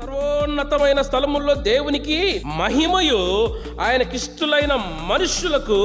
సర్వోన్నతమైన స్థలముల్లో దేవునికి మహిమయు, ఆయనకిష్టులైన మనుష్యులకు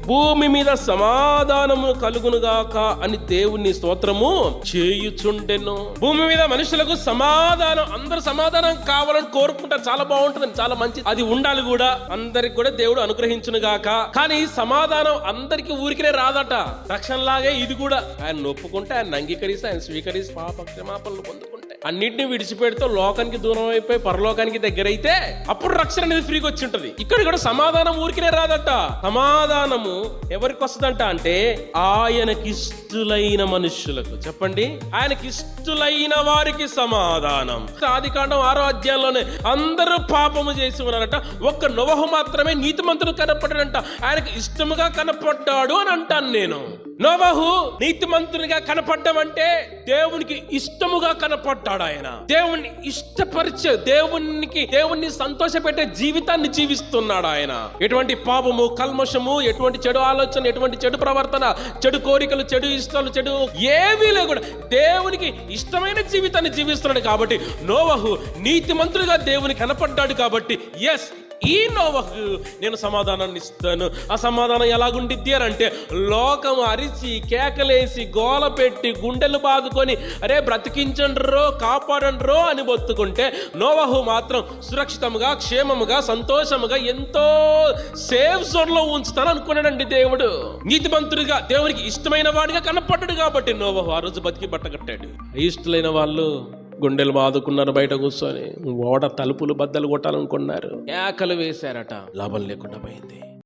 భూమి మీద సమాధానము కలుగునుగాక అని దేవుని స్తోత్రము చేయుచుండెను. భూమి మీద మనుషులకు సమాధానం, అందరు సమాధానం కావాలని కోరుకుంటారు. చాలా బాగుంటుంది, చాలా మంచిది, అది ఉండాలి కూడా. అందరికి కూడా దేవుడు అనుగ్రహించునుగాక. కానీ సమాధానం అందరికి ఊరికినే రాదట. రక్షణలాగే ఇది కూడా. ఆయన ఒప్పుకుంటే, ఆయన అంగీకరిస్తే, ఆయన స్వీకరిస్తే, పాప క్షమాపణలు పొందుకుంటే, అన్నింటినీ విడిచిపెడితే లోకానికి దూరం అయిపోయి పరలోకానికి దగ్గర అయితే అప్పుడు రక్షణ అనేది ఫ్రీగా వచ్చి ఉంటది. ఇక్కడ కూడా సమాధానం ఊరికినే రాదట. సమాధానము ఎవరికి వస్తుందంట అంటే ఆయనకిష్టులైన మనుష్యులకు. చెప్పండి, ఆయనకిష్టులైన వారికి సమాధానం. ఆదికాండం 6వ అధ్యాయంలోనే అందరూ పాపము చేసి ఉన్నారట, ఒక్క నోవహు మాత్రమే నీతిమంతుడు కనపడ్డాడంట. ఆయనకు ఇష్టముగా కనపడ్డాడు అని అంటాను నేను. నోవహు నీతిమంతునిగా కనపడ్డం అంటే దేవునికి ఇష్టముగా కనపడ్డాడు. ఆయన దేవుణ్ణి ఇష్టపరిచే, దేవుణ్ణి సంతోషపెట్టే జీవితాన్ని జీవిస్తున్నాడు. ఆయన ఎటువంటి పాపము, కల్మషము, ఎటువంటి చెడు ఆలోచన, ఎటువంటి చెడు ప్రవర్తన, చెడు కోరికలు, చెడు ఇష్టాలు, చెడు ఏమీ లేకుండా దేవునికి ఇష్టమైన జీవితాన్ని జీవిస్తున్నాడు. కాబట్టి నోవహు నీతిమంతుడిగా దేవునికి కనపడ్డాడు. కాబట్టి ఎస్, ఈ నోవహు నేను సమాధానాన్ని ఇస్తాను. ఆ సమాధానం ఎలాగుండిద్ది అని అంటే, లోకం అరిచి కేకలేసి గోల పెట్టి గుండెలు బాదుకొని అరే బ్రతికించండ్రో కాపాడండ్రో అని బొత్తుకుంటే, నోవహు మాత్రం సురక్షితంగా, క్షేమముగా, సంతోషముగా, ఎంతో సేఫ్ జోన్ లో ఉంచుతాను అనుకున్నాడండి దేవుడు. నీతిమంతుడిగా, దేవునికి ఇష్టమైన వాడిగా కనపడ్డాడు. కాబట్టి నోవహు ఆ రోజు బతికి బట్టగట్టాడు. ఇష్టలైన వాళ్ళు గుండెలు బాదుకున్నారు, బయట కూర్చొని ఓడ తలుపులు బద్దలు కొట్టాలనుకున్నారు, కేకలు వేశారట, లాభం లేకుండా పోయింది.